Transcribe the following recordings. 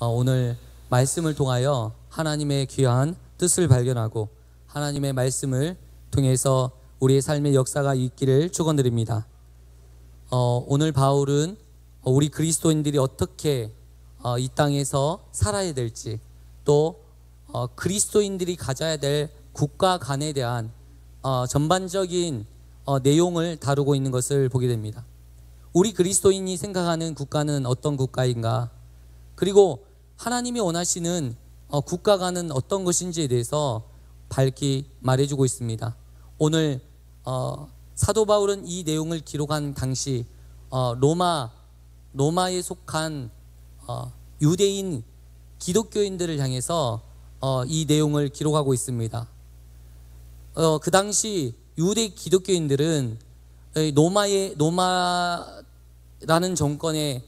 오늘 말씀을 통하여 하나님의 귀한 뜻을 발견하고 하나님의 말씀을 통해서 우리의 삶의 역사가 있기를 축원드립니다. 오늘 바울은 우리 그리스도인들이 어떻게 이 땅에서 살아야 될지, 또 그리스도인들이 가져야 될 국가 간에 대한 전반적인 내용을 다루고 있는 것을 보게 됩니다. 우리 그리스도인이 생각하는 국가는 어떤 국가인가, 그리고 하나님이 원하시는 국가관은 어떤 것인지에 대해서 밝히 말해주고 있습니다. 오늘 사도 바울은 이 내용을 기록한 당시 로마에 속한 유대인 기독교인들을 향해서 이 내용을 기록하고 있습니다. 그 당시 유대 기독교인들은 로마라는 정권의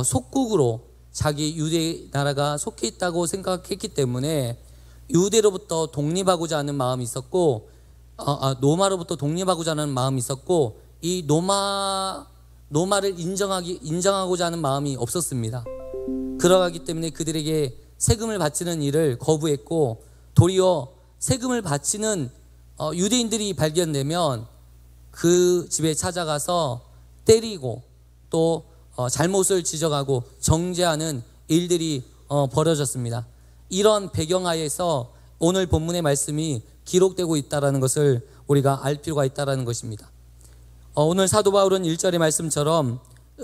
속국으로 자기 유대 나라가 속해 있다고 생각했기 때문에 유대로부터 독립하고자 하는 마음이 있었고, 로마로부터 독립하고자 하는 마음이 있었고, 이 로마를 인정하고자 하는 마음이 없었습니다. 그러하기 때문에 그들에게 세금을 바치는 일을 거부했고, 도리어 세금을 바치는 유대인들이 발견되면 그 집에 찾아가서 때리고 또 잘못을 지적하고 정죄하는 일들이 벌어졌습니다. 이런 배경하에서 오늘 본문의 말씀이 기록되고 있다는 것을 우리가 알 필요가 있다는 것입니다. 오늘 사도 바울은 1절의 말씀처럼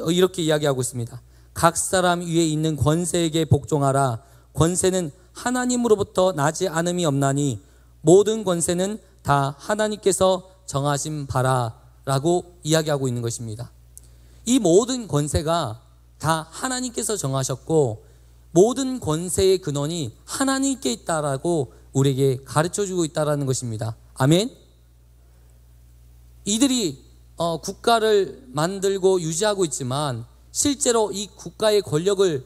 이렇게 이야기하고 있습니다. 각 사람 위에 있는 권세에게 복종하라. 권세는 하나님으로부터 나지 않음이 없나니 모든 권세는 다 하나님께서 정하신 바라 라고 이야기하고 있는 것입니다. 이 모든 권세가 다 하나님께서 정하셨고, 모든 권세의 근원이 하나님께 있다라고 우리에게 가르쳐주고 있다는 것입니다. 아멘. 이들이 국가를 만들고 유지하고 있지만 실제로 이 국가의 권력을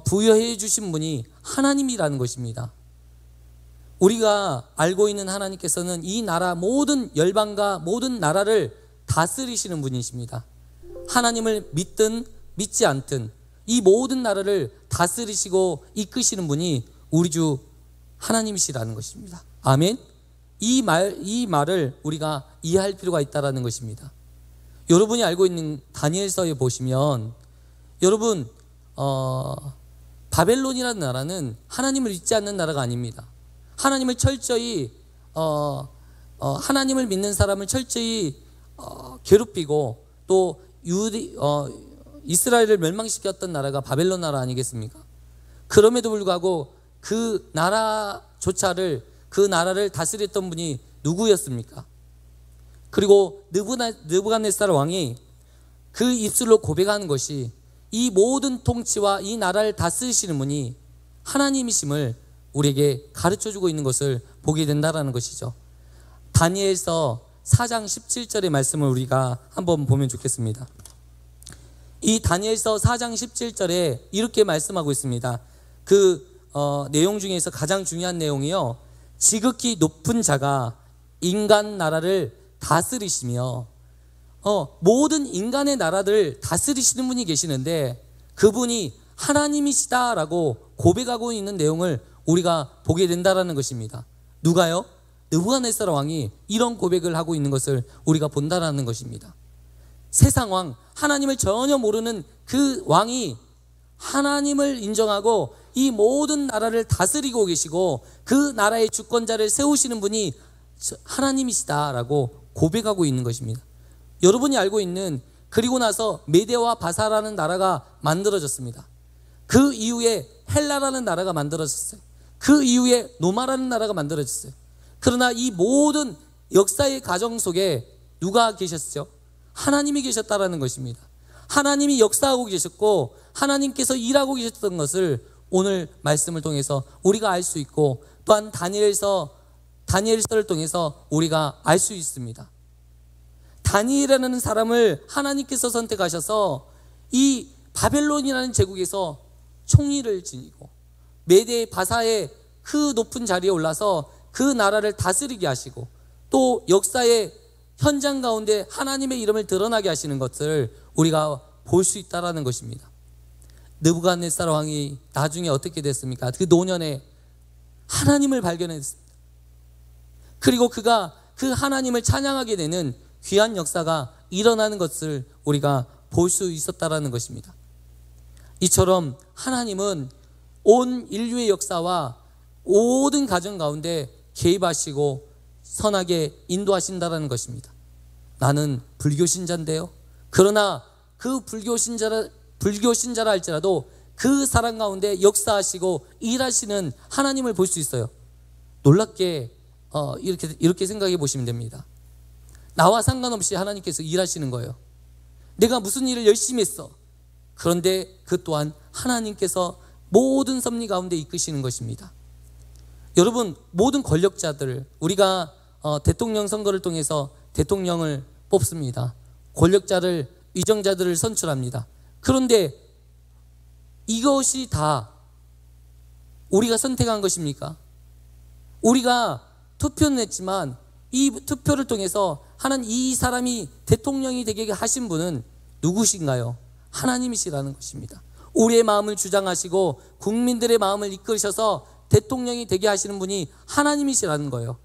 부여해 주신 분이 하나님이라는 것입니다. 우리가 알고 있는 하나님께서는 이 나라 모든 열방과 모든 나라를 다스리시는 분이십니다. 하나님을 믿든 믿지 않든 이 모든 나라를 다스리시고 이끄시는 분이 우리 주 하나님이시라는 것입니다. 아멘. 이 말을 우리가 이해할 필요가 있다는 것입니다. 여러분이 알고 있는 다니엘서에 보시면, 여러분 바벨론이라는 나라는 하나님을 믿지 않는 나라가 아닙니다. 하나님을 철저히 하나님을 믿는 사람을 철저히 괴롭히고 또 이스라엘을 멸망시켰던 나라가 바벨론 나라 아니겠습니까? 그럼에도 불구하고 그 나라를 다스렸던 분이 누구였습니까? 그리고 느부갓네살 왕이 그 입술로 고백하는 것이 이 모든 통치와 이 나라를 다스리시는 분이 하나님이심을 우리에게 가르쳐주고 있는 것을 보게 된다는 것이죠. 다니엘서 4장 17절의 말씀을 우리가 한번 보면 좋겠습니다. 이 다니엘서 4장 17절에 이렇게 말씀하고 있습니다. 그 내용 중에서 가장 중요한 내용이요, 지극히 높은 자가 인간 나라를 다스리시며 모든 인간의 나라들을 다스리시는 분이 계시는데 그분이 하나님이시다라고 고백하고 있는 내용을 우리가 보게 된다는 것입니다. 누가요? 느부갓네살 왕이 이런 고백을 하고 있는 것을 우리가 본다라는 것입니다. 세상 왕, 하나님을 전혀 모르는 그 왕이 하나님을 인정하고 이 모든 나라를 다스리고 계시고 그 나라의 주권자를 세우시는 분이 하나님이시다라고 고백하고 있는 것입니다. 여러분이 알고 있는, 그리고 나서 메데와 바사라는 나라가 만들어졌습니다. 그 이후에 헬라라는 나라가 만들어졌어요. 그 이후에 로마라는 나라가 만들어졌어요. 그러나 이 모든 역사의 과정 속에 누가 계셨죠? 하나님이 계셨다라는 것입니다. 하나님이 역사하고 계셨고 하나님께서 일하고 계셨던 것을 오늘 말씀을 통해서 우리가 알 수 있고, 또한 다니엘서를 통해서 우리가 알 수 있습니다. 다니엘이라는 사람을 하나님께서 선택하셔서 이 바벨론이라는 제국에서 총리를 지니고 메대 바사의 그 높은 자리에 올라서 그 나라를 다스리게 하시고, 또 역사의 현장 가운데 하나님의 이름을 드러나게 하시는 것을 우리가 볼 수 있다는 것입니다. 느부갓네살 왕이 나중에 어떻게 됐습니까? 그 노년에 하나님을 발견했습니다. 그리고 그가 그 하나님을 찬양하게 되는 귀한 역사가 일어나는 것을 우리가 볼 수 있었다라는 것입니다. 이처럼 하나님은 온 인류의 역사와 모든 가정 가운데 개입하시고 선하게 인도하신다라는 것입니다. 나는 불교 신자인데요. 그러나 그 불교 신자라 할지라도 그 사람 가운데 역사하시고 일하시는 하나님을 볼 수 있어요. 놀랍게 이렇게 생각해 보시면 됩니다. 나와 상관없이 하나님께서 일하시는 거예요. 내가 무슨 일을 열심히 했어. 그런데 그 또한 하나님께서 모든 섭리 가운데 이끄시는 것입니다. 여러분, 모든 권력자들, 우리가 대통령 선거를 통해서 대통령을 뽑습니다. 권력자를, 위정자들을 선출합니다. 그런데 이것이 다 우리가 선택한 것입니까? 우리가 투표는 했지만 이 투표를 통해서 하나님, 이 사람이 대통령이 되게 하신 분은 누구신가요? 하나님이시라는 것입니다. 우리의 마음을 주장하시고 국민들의 마음을 이끌으셔서 대통령이 되게 하시는 분이 하나님이시라는 거예요.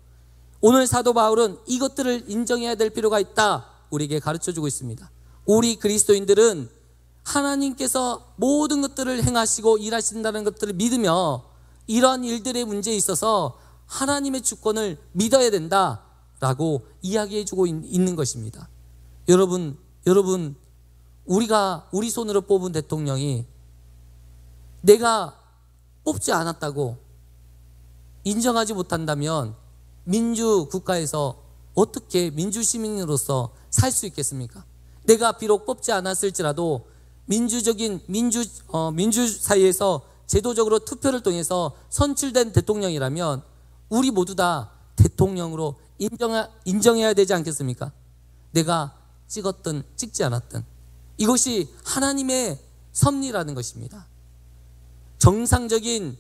오늘 사도 바울은 이것들을 인정해야 될 필요가 있다, 우리에게 가르쳐주고 있습니다. 우리 그리스도인들은 하나님께서 모든 것들을 행하시고 일하신다는 것들을 믿으며 이러한 일들의 문제에 있어서 하나님의 주권을 믿어야 된다라고 이야기해주고 있는 것입니다. 여러분, 우리 손으로 뽑은 대통령이 내가 뽑지 않았다고 인정하지 못한다면 민주국가에서 어떻게 민주시민으로서 살 수 있겠습니까? 내가 비록 뽑지 않았을지라도 민주 사회에서 제도적으로 투표를 통해서 선출된 대통령이라면 우리 모두 다 대통령으로 인정해야 되지 않겠습니까? 내가 찍었든 찍지 않았든 이것이 하나님의 섭리라는 것입니다. 정상적인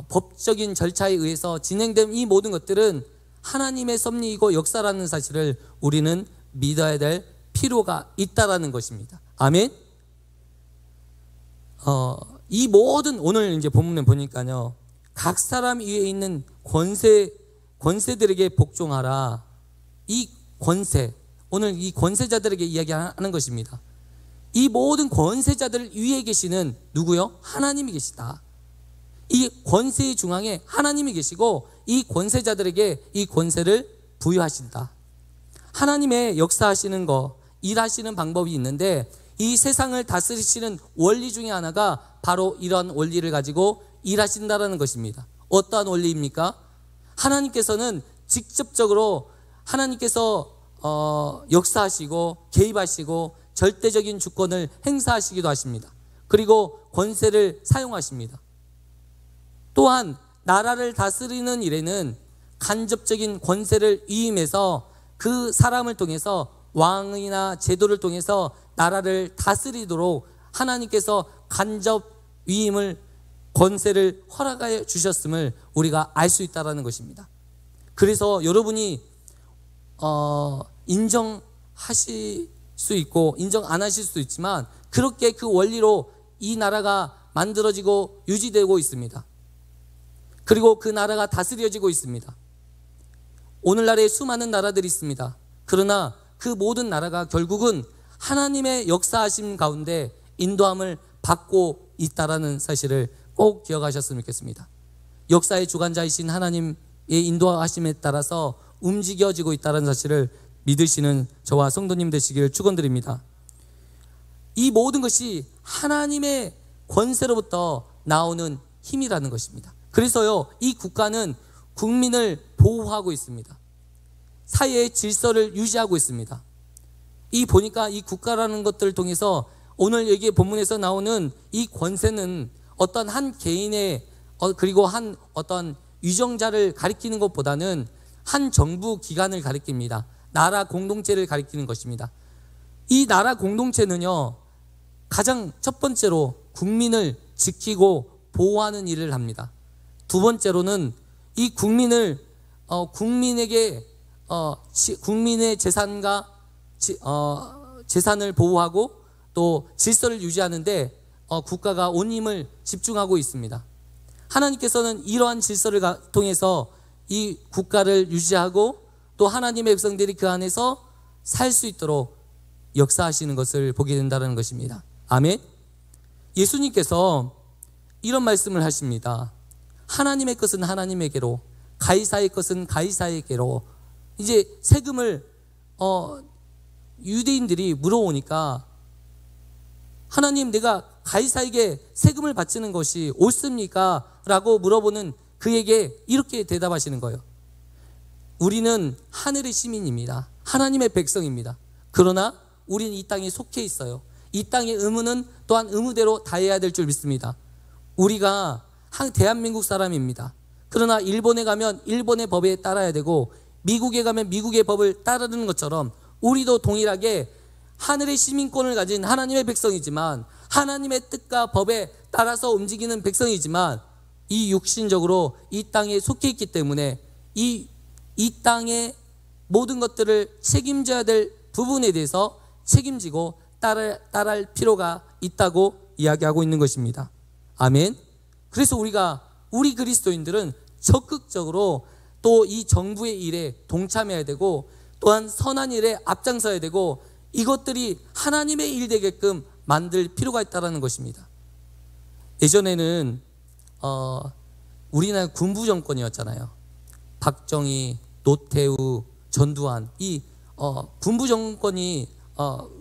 법적인 절차에 의해서 진행된 이 모든 것들은 하나님의 섭리이고 역사라는 사실을 우리는 믿어야 될 필요가 있다라는 것입니다. 아멘. 이 모든 오늘 이제 본문에 보니까요, 각 사람 위에 있는 권세들에게 복종하라. 이 권세, 오늘 이 권세자들에게 이야기하는 것입니다. 이 모든 권세자들 위에 계시는 누구요? 하나님이 계시다. 이 권세의 중앙에 하나님이 계시고 이 권세자들에게 이 권세를 부여하신다. 하나님의 역사하시는 거, 일하시는 방법이 있는데 이 세상을 다스리시는 원리 중에 하나가 바로 이런 원리를 가지고 일하신다라는 것입니다. 어떠한 원리입니까? 하나님께서는 직접적으로 하나님께서 역사하시고 개입하시고 절대적인 주권을 행사하시기도 하십니다. 그리고 권세를 사용하십니다. 또한 나라를 다스리는 일에는 간접적인 권세를 위임해서 그 사람을 통해서 왕이나 제도를 통해서 나라를 다스리도록 하나님께서 간접 위임을, 권세를 허락하여 주셨음을 우리가 알 수 있다는 것입니다. 그래서 여러분이 인정하실 수 있고 인정 안 하실 수도 있지만 그렇게 그 원리로 이 나라가 만들어지고 유지되고 있습니다. 그리고 그 나라가 다스려지고 있습니다. 오늘날에 수많은 나라들이 있습니다. 그러나 그 모든 나라가 결국은 하나님의 역사하심 가운데 인도함을 받고 있다라는 사실을 꼭 기억하셨으면 좋겠습니다. 역사의 주관자이신 하나님의 인도하심에 따라서 움직여지고 있다는 사실을 믿으시는 저와 성도님 되시기를 축원드립니다. 이 모든 것이 하나님의 권세로부터 나오는 힘이라는 것입니다. 그래서요, 이 국가는 국민을 보호하고 있습니다. 사회의 질서를 유지하고 있습니다. 보니까 이 국가라는 것들을 통해서 오늘 여기 본문에서 나오는 이 권세는 어떤 한 개인의 그리고 한 어떤 위정자를 가리키는 것보다는 한 정부 기관을 가리킵니다. 나라 공동체를 가리키는 것입니다. 이 나라 공동체는요, 가장 첫 번째로 국민을 지키고 보호하는 일을 합니다. 두 번째로는 이 국민을 국민에게 국민의 재산과 재산을 보호하고 또 질서를 유지하는데 국가가 온 힘을 집중하고 있습니다. 하나님께서는 이러한 질서를 통해서 이 국가를 유지하고 또 하나님의 백성들이 그 안에서 살 수 있도록 역사하시는 것을 보게 된다는 것입니다. 아멘. 예수님께서 이런 말씀을 하십니다. 하나님의 것은 하나님에게로, 가이사의 것은 가이사에게로. 이제 세금을 유대인들이 물어오니까 하나님, 내가 가이사에게 세금을 바치는 것이 옳습니까? 라고 물어보는 그에게 이렇게 대답하시는 거예요. 우리는 하늘의 시민입니다. 하나님의 백성입니다. 그러나 우리는 이 땅에 속해 있어요. 이 땅의 의무는 또한 의무대로 다해야 될 줄 믿습니다. 우리가 대한민국 사람입니다. 그러나 일본에 가면 일본의 법에 따라야 되고 미국에 가면 미국의 법을 따르는 것처럼 우리도 동일하게 하늘의 시민권을 가진 하나님의 백성이지만 하나님의 뜻과 법에 따라서 움직이는 백성이지만 이 육신적으로 이 땅에 속해 있기 때문에 이 땅의 모든 것들을 책임져야 될 부분에 대해서 책임지고 따라할 필요가 있다고 이야기하고 있는 것입니다. 아멘. 그래서 우리 그리스도인들은 적극적으로 또 이 정부의 일에 동참해야 되고 또한 선한 일에 앞장서야 되고 이것들이 하나님의 일 되게끔 만들 필요가 있다는 것입니다. 예전에는 우리나라 군부 정권이었잖아요. 박정희, 노태우, 전두환, 이 군부 정권이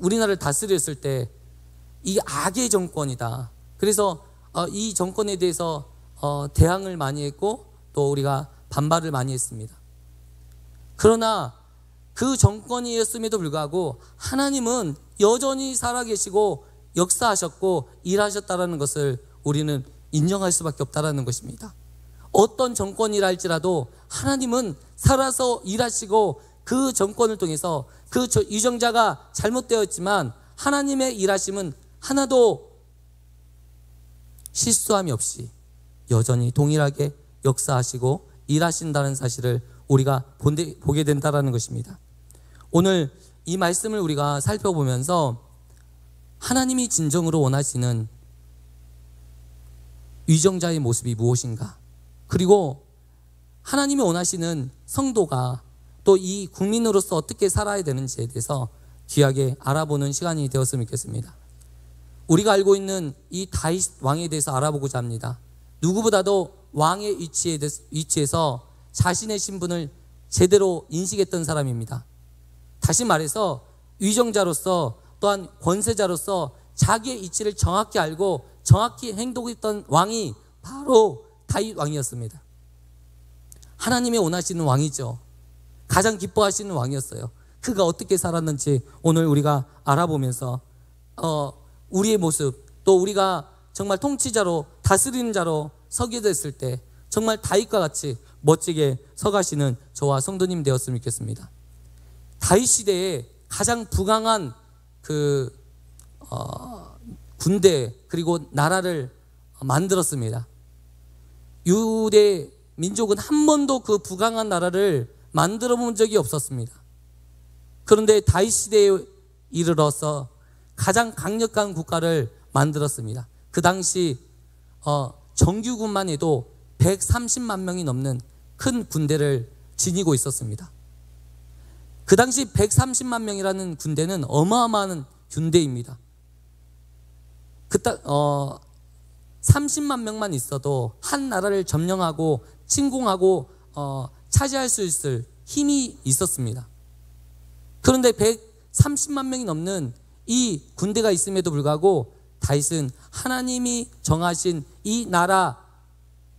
우리나라를 다스렸을 때 이 악의 정권이다. 그래서 이 정권에 대해서 대항을 많이 했고 또 우리가 반발을 많이 했습니다. 그러나 그 정권이었음에도 불구하고 하나님은 여전히 살아계시고 역사하셨고 일하셨다는 것을 우리는 인정할 수밖에 없다는 것입니다. 어떤 정권이라 할지라도 하나님은 살아서 일하시고 그 정권을 통해서 그 유정자가 잘못되었지만 하나님의 일하심은 하나도 실수함이 없이 여전히 동일하게 역사하시고 일하신다는 사실을 우리가 보게 된다는 것입니다. 오늘 이 말씀을 우리가 살펴보면서 하나님이 진정으로 원하시는 위정자의 모습이 무엇인가, 그리고 하나님이 원하시는 성도가 또 이 국민으로서 어떻게 살아야 되는지에 대해서 귀하게 알아보는 시간이 되었으면 좋겠습니다. 우리가 알고 있는 이 다윗 왕에 대해서 알아보고자 합니다. 누구보다도 왕의 위치에서 자신의 신분을 제대로 인식했던 사람입니다. 다시 말해서 위정자로서 또한 권세자로서 자기의 이치를 정확히 알고 정확히 행동했던 왕이 바로 다윗 왕이었습니다. 하나님이 원하시는 왕이죠. 가장 기뻐하시는 왕이었어요. 그가 어떻게 살았는지 오늘 우리가 알아보면서 우리의 모습, 또 우리가 정말 통치자로 다스리는 자로 서게 됐을 때 정말 다윗과 같이 멋지게 서가시는 저와 성도님 되었으면 좋겠습니다. 다윗 시대에 가장 부강한 군대 그리고 나라를 만들었습니다. 유대 민족은 한 번도 그 부강한 나라를 만들어 본 적이 없었습니다. 그런데 다윗 시대에 이르러서 가장 강력한 국가를 만들었습니다. 그 당시 정규군만 해도 130만 명이 넘는 큰 군대를 지니고 있었습니다. 그 당시 130만 명이라는 군대는 어마어마한 군대입니다. 30만 명만 있어도 한 나라를 점령하고 침공하고 차지할 수 있을 힘이 있었습니다. 그런데 130만 명이 넘는 이 군대가 있음에도 불구하고 다윗은 하나님이 정하신 이 나라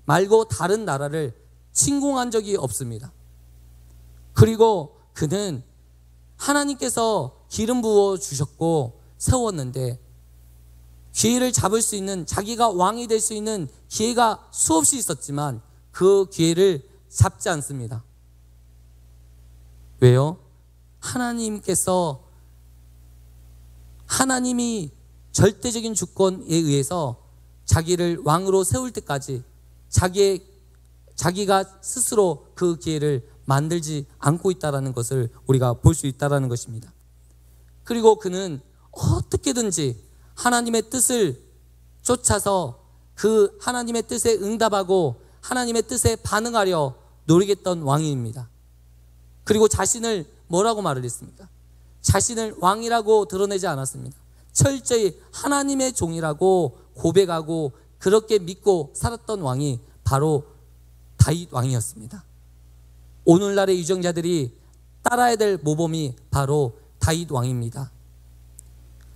말고 다른 나라를 침공한 적이 없습니다. 그리고 그는 하나님께서 기름 부어 주셨고 세웠는데 기회를 잡을 수 있는, 자기가 왕이 될 수 있는 기회가 수없이 있었지만 그 기회를 잡지 않습니다. 왜요? 하나님이 절대적인 주권에 의해서 자기를 왕으로 세울 때까지 자기가 스스로 그 기회를 만들지 않고 있다는 것을 우리가 볼 수 있다는 것입니다. 그리고 그는 어떻게든지 하나님의 뜻을 쫓아서 그 하나님의 뜻에 응답하고 하나님의 뜻에 반응하려 노리겠던 왕입니다. 그리고 자신을 뭐라고 말을 했습니까? 자신을 왕이라고 드러내지 않았습니다. 철저히 하나님의 종이라고 고백하고 그렇게 믿고 살았던 왕이 바로 다윗 왕이었습니다. 오늘날의 유정자들이 따라야 될 모범이 바로 다윗 왕입니다.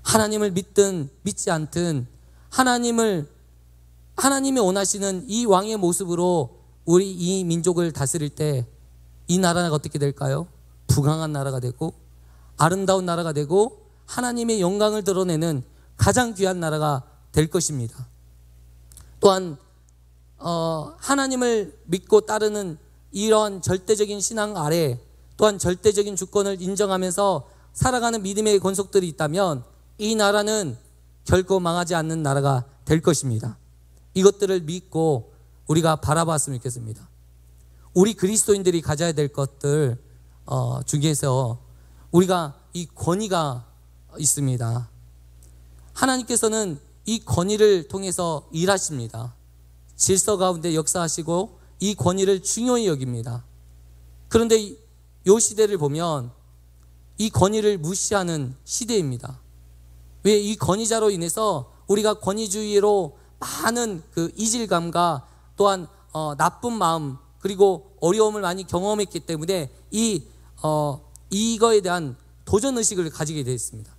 하나님을 믿든 믿지 않든 하나님이 원하시는 이 왕의 모습으로 우리 이 민족을 다스릴 때 이 나라가 어떻게 될까요? 부강한 나라가 되고 아름다운 나라가 되고 하나님의 영광을 드러내는 가장 귀한 나라가 될 것입니다. 또한 하나님을 믿고 따르는 이러한 절대적인 신앙 아래 또한 절대적인 주권을 인정하면서 살아가는 믿음의 권속들이 있다면 이 나라는 결코 망하지 않는 나라가 될 것입니다. 이것들을 믿고 우리가 바라봤으면 좋겠습니다. 우리 그리스도인들이 가져야 될 것들 중에서 우리가 이 권위가 있습니다. 하나님께서는 이 권위를 통해서 일하십니다. 질서 가운데 역사하시고 이 권위를 중요히 여깁니다. 그런데 이 시대를 보면 이 권위를 무시하는 시대입니다. 왜? 이 권위자로 인해서 우리가 권위주의로 많은 그 이질감과 또한 나쁜 마음 그리고 어려움을 많이 경험했기 때문에 이거에 대한 도전의식을 가지게 되었습니다.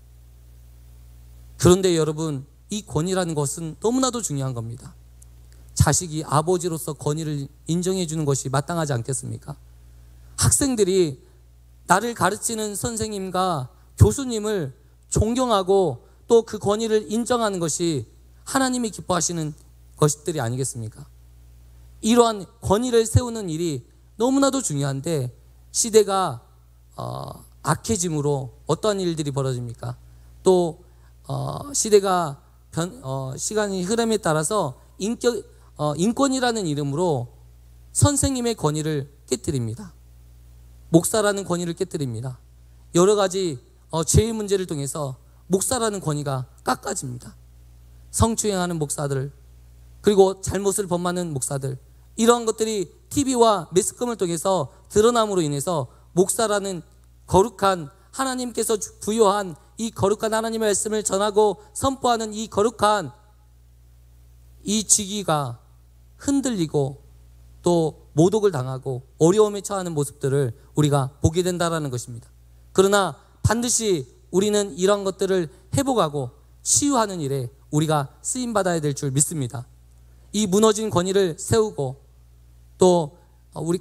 그런데 여러분, 이 권위라는 것은 너무나도 중요한 겁니다. 자식이 아버지로서 권위를 인정해 주는 것이 마땅하지 않겠습니까? 학생들이 나를 가르치는 선생님과 교수님을 존경하고 또 그 권위를 인정하는 것이 하나님이 기뻐하시는 것들이 아니겠습니까? 이러한 권위를 세우는 일이 너무나도 중요한데 시대가 악해짐으로 어떠한 일들이 벌어집니까? 또 시대가 시간이 흐름에 따라서 인권이라는 이름으로 선생님의 권위를 깨뜨립니다. 목사라는 권위를 깨뜨립니다. 여러 가지 죄의 문제를 통해서 목사라는 권위가 깎아집니다. 성추행하는 목사들 그리고 잘못을 범하는 목사들 이러한 것들이 TV와 매스컴을 통해서 드러남으로 인해서 목사라는 거룩한 하나님께서 부여한 이 거룩한 하나님의 말씀을 전하고 선포하는 이 거룩한 이 직위가 흔들리고 또 모독을 당하고 어려움에 처하는 모습들을 우리가 보게 된다는 것입니다. 그러나 반드시 우리는 이런 것들을 회복하고 치유하는 일에 우리가 쓰임받아야 될 줄 믿습니다. 이 무너진 권위를 세우고 또 우리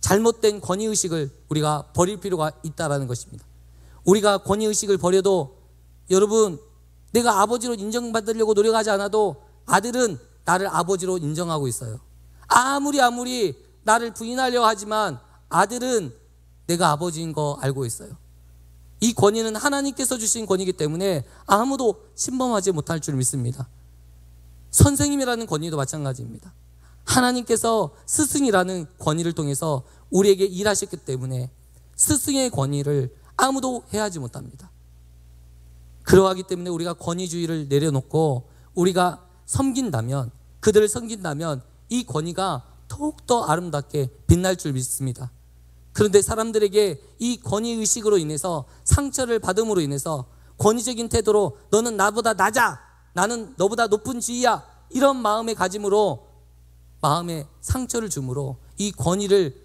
잘못된 권위의식을 우리가 버릴 필요가 있다는 것입니다. 우리가 권위의식을 버려도 여러분, 내가 아버지로 인정받으려고 노력하지 않아도 아들은 나를 아버지로 인정하고 있어요. 아무리 나를 부인하려 하지만 아들은 내가 아버지인 거 알고 있어요. 이 권위는 하나님께서 주신 권위이기 때문에 아무도 침범하지 못할 줄 믿습니다. 선생님이라는 권위도 마찬가지입니다. 하나님께서 스승이라는 권위를 통해서 우리에게 일하셨기 때문에 스승의 권위를 아무도 해하지 못합니다. 그러하기 때문에 우리가 권위주의를 내려놓고 우리가 섬긴다면, 그들을 섬긴다면 이 권위가 더욱더 아름답게 빛날 줄 믿습니다. 그런데 사람들에게 이 권위의식으로 인해서 상처를 받음으로 인해서 권위적인 태도로 너는 나보다 낮아, 나는 너보다 높은 지위야, 이런 마음의 가짐으로 마음에 상처를 주므로 이 권위를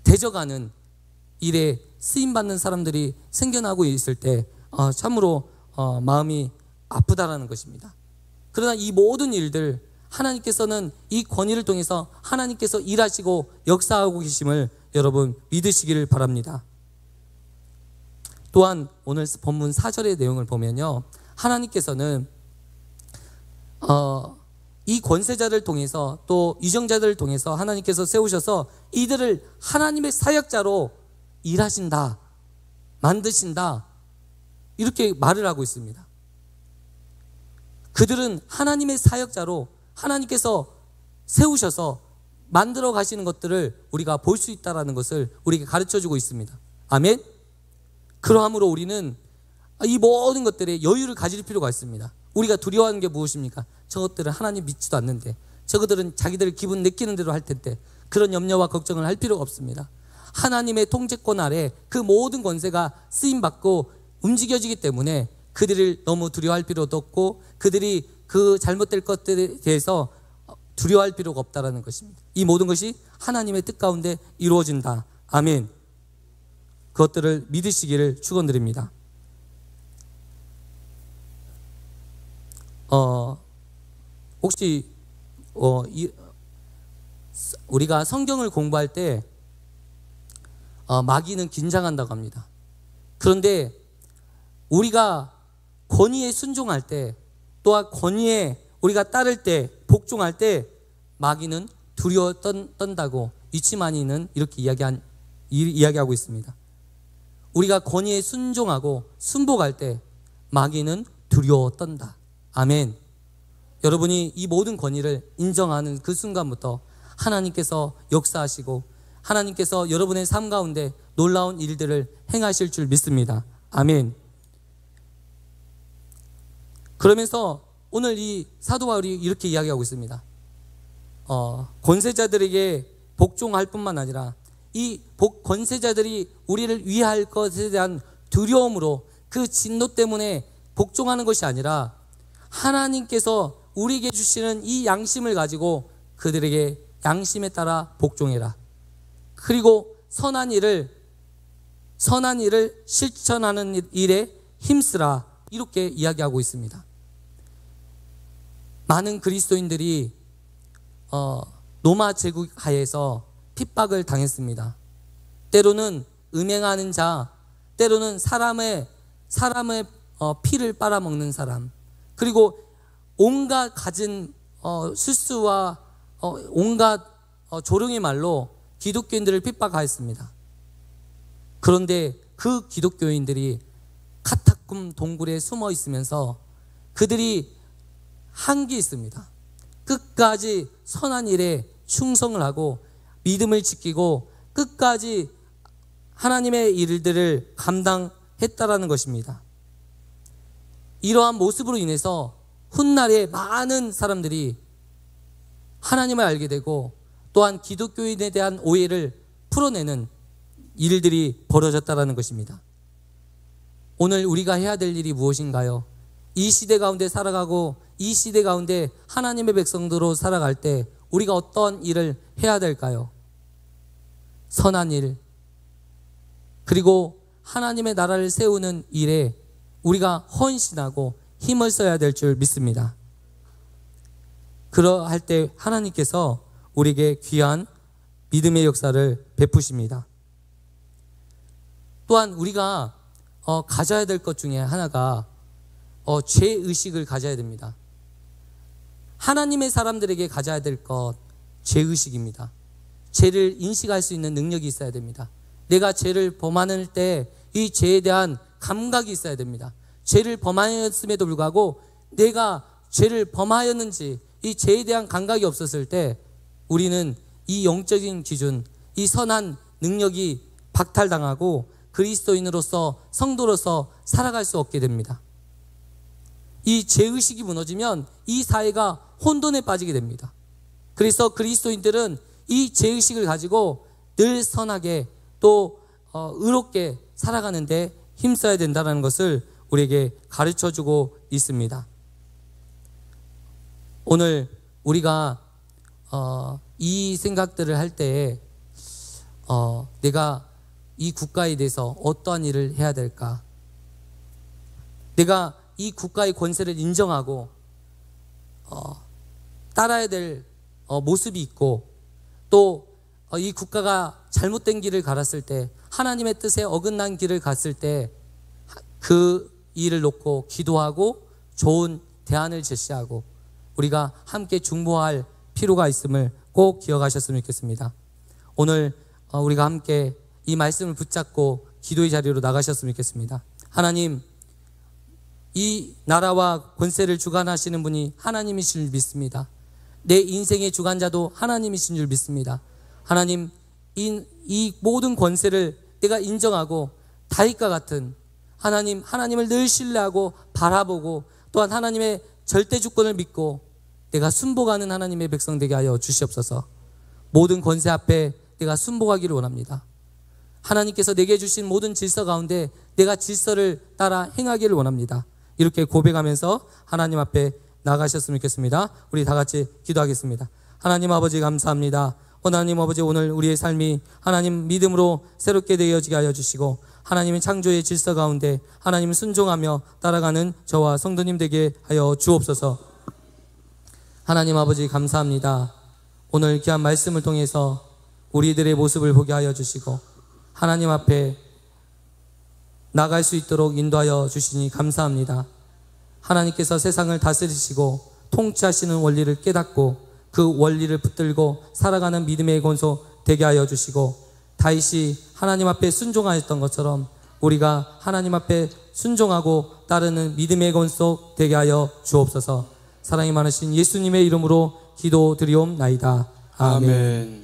대적하는 일에 쓰임받는 사람들이 생겨나고 있을 때 참으로 마음이 아프다라는 것입니다. 그러나 이 모든 일들 하나님께서는 이 권위를 통해서 하나님께서 일하시고 역사하고 계심을 여러분 믿으시기를 바랍니다. 또한 오늘 본문 4절의 내용을 보면요, 하나님께서는 이 권세자를 통해서 또 유정자들을 통해서 하나님께서 세우셔서 이들을 하나님의 사역자로 일하신다, 만드신다, 이렇게 말을 하고 있습니다. 그들은 하나님의 사역자로 하나님께서 세우셔서 만들어 가시는 것들을 우리가 볼 수 있다는 것을 우리에게 가르쳐주고 있습니다. 아멘. 그러함으로 우리는 이 모든 것들에 여유를 가질 필요가 있습니다. 우리가 두려워하는 게 무엇입니까? 저것들은 하나님 믿지도 않는데, 저것들은 자기들 기분 느끼는 대로 할 텐데, 그런 염려와 걱정을 할 필요가 없습니다. 하나님의 통제권 아래 그 모든 권세가 쓰임받고 움직여지기 때문에 그들을 너무 두려워할 필요도 없고, 그들이 그 잘못될 것들에 대해서 두려워할 필요가 없다는 것입니다. 이 모든 것이 하나님의 뜻 가운데 이루어진다. 아멘. 그것들을 믿으시기를 축원드립니다. 혹시 우리가 성경을 공부할 때 마귀는 긴장한다고 합니다. 그런데 우리가 권위에 순종할 때, 또한 권위에 우리가 따를 때, 복종할 때 마귀는 두려워 떤다고 이치마니는 이렇게 이야기하고 있습니다. 우리가 권위에 순종하고 순복할 때 마귀는 두려워 떤다. 아멘. 여러분이 이 모든 권위를 인정하는 그 순간부터 하나님께서 역사하시고 하나님께서 여러분의 삶 가운데 놀라운 일들을 행하실 줄 믿습니다. 아멘. 그러면서 오늘 이 사도 바울이 이렇게 이야기하고 있습니다. 권세자들에게 복종할 뿐만 아니라 이 권세자들이 우리를 위할 것에 대한 두려움으로 그 진노 때문에 복종하는 것이 아니라 하나님께서 우리에게 주시는 이 양심을 가지고 그들에게 양심에 따라 복종해라. 그리고 선한 일을 실천하는 일에 힘쓰라. 이렇게 이야기하고 있습니다. 많은 그리스도인들이 로마 제국 하에서 핍박을 당했습니다. 때로는 음행하는 자, 때로는 사람의 피를 빨아먹는 사람, 그리고 온갖 가진 술수와 온갖 조롱의 말로 기독교인들을 핍박하였습니다. 그런데 그 기독교인들이 카타콤 동굴에 숨어 있으면서 그들이 한 게 있습니다. 끝까지 선한 일에 충성을 하고 믿음을 지키고 끝까지 하나님의 일들을 감당했다라는 것입니다. 이러한 모습으로 인해서 훗날에 많은 사람들이 하나님을 알게 되고 또한 기독교인에 대한 오해를 풀어내는 일들이 벌어졌다라는 것입니다. 오늘 우리가 해야 될 일이 무엇인가요? 이 시대 가운데 살아가고 이 시대 가운데 하나님의 백성들로 살아갈 때 우리가 어떤 일을 해야 될까요? 선한 일, 그리고 하나님의 나라를 세우는 일에 우리가 헌신하고 힘을 써야 될 줄 믿습니다. 그러할 때 하나님께서 우리에게 귀한 믿음의 역사를 베푸십니다. 또한 우리가 가져야 될 것 중에 하나가 죄의식을 가져야 됩니다. 하나님의 사람들에게 가져야 될 것, 죄의식입니다. 죄를 인식할 수 있는 능력이 있어야 됩니다. 내가 죄를 범하는 때 이 죄에 대한 감각이 있어야 됩니다. 죄를 범하였음에도 불구하고 내가 죄를 범하였는지 이 죄에 대한 감각이 없었을 때 우리는 이 영적인 기준, 이 선한 능력이 박탈당하고 그리스도인으로서 성도로서 살아갈 수 없게 됩니다. 이 죄의식이 무너지면 이 사회가 혼돈에 빠지게 됩니다. 그래서 그리스도인들은 이 죄의식을 가지고 늘 선하게 또 의롭게 살아가는데 힘써야 된다는 것을 우리에게 가르쳐주고 있습니다. 오늘 우리가 이 생각들을 할 때에 내가 이 국가에 대해서 어떠한 일을 해야 될까? 내가 이 국가의 권세를 인정하고 따라야 될 모습이 있고 또 이 국가가 잘못된 길을 갈았을 때 하나님의 뜻에 어긋난 길을 갔을 때 그 일을 놓고 기도하고 좋은 대안을 제시하고 우리가 함께 중보할 필요가 있음을 꼭 기억하셨으면 좋겠습니다. 오늘 우리가 함께 이 말씀을 붙잡고 기도의 자리로 나가셨으면 좋겠습니다. 하나님, 이 나라와 권세를 주관하시는 분이 하나님이신 줄 믿습니다. 내 인생의 주관자도 하나님이신 줄 믿습니다. 하나님, 이 모든 권세를 내가 인정하고 다윗과 같은 하나님을 늘 신뢰하고 바라보고 또한 하나님의 절대 주권을 믿고 내가 순복하는 하나님의 백성 되게 하여 주시옵소서. 모든 권세 앞에 내가 순복하기를 원합니다. 하나님께서 내게 주신 모든 질서 가운데 내가 질서를 따라 행하기를 원합니다. 이렇게 고백하면서 하나님 앞에 나가셨으면 좋겠습니다. 우리 다 같이 기도하겠습니다. 하나님 아버지 감사합니다. 하나님 아버지, 오늘 우리의 삶이 하나님 믿음으로 새롭게 되어지게 하여 주시고 하나님의 창조의 질서 가운데 하나님을 순종하며 따라가는 저와 성도님 되게 하여 주옵소서. 하나님 아버지 감사합니다. 오늘 귀한 말씀을 통해서 우리들의 모습을 보게 하여 주시고 하나님 앞에 나갈 수 있도록 인도하여 주시니 감사합니다. 하나님께서 세상을 다스리시고 통치하시는 원리를 깨닫고 그 원리를 붙들고 살아가는 믿음의 권소 되게 하여 주시고 다윗이 하나님 앞에 순종하였던 것처럼 우리가 하나님 앞에 순종하고 따르는 믿음의 권소 되게 하여 주옵소서. 사랑이 많으신 예수님의 이름으로 기도드리옵나이다. 아멘.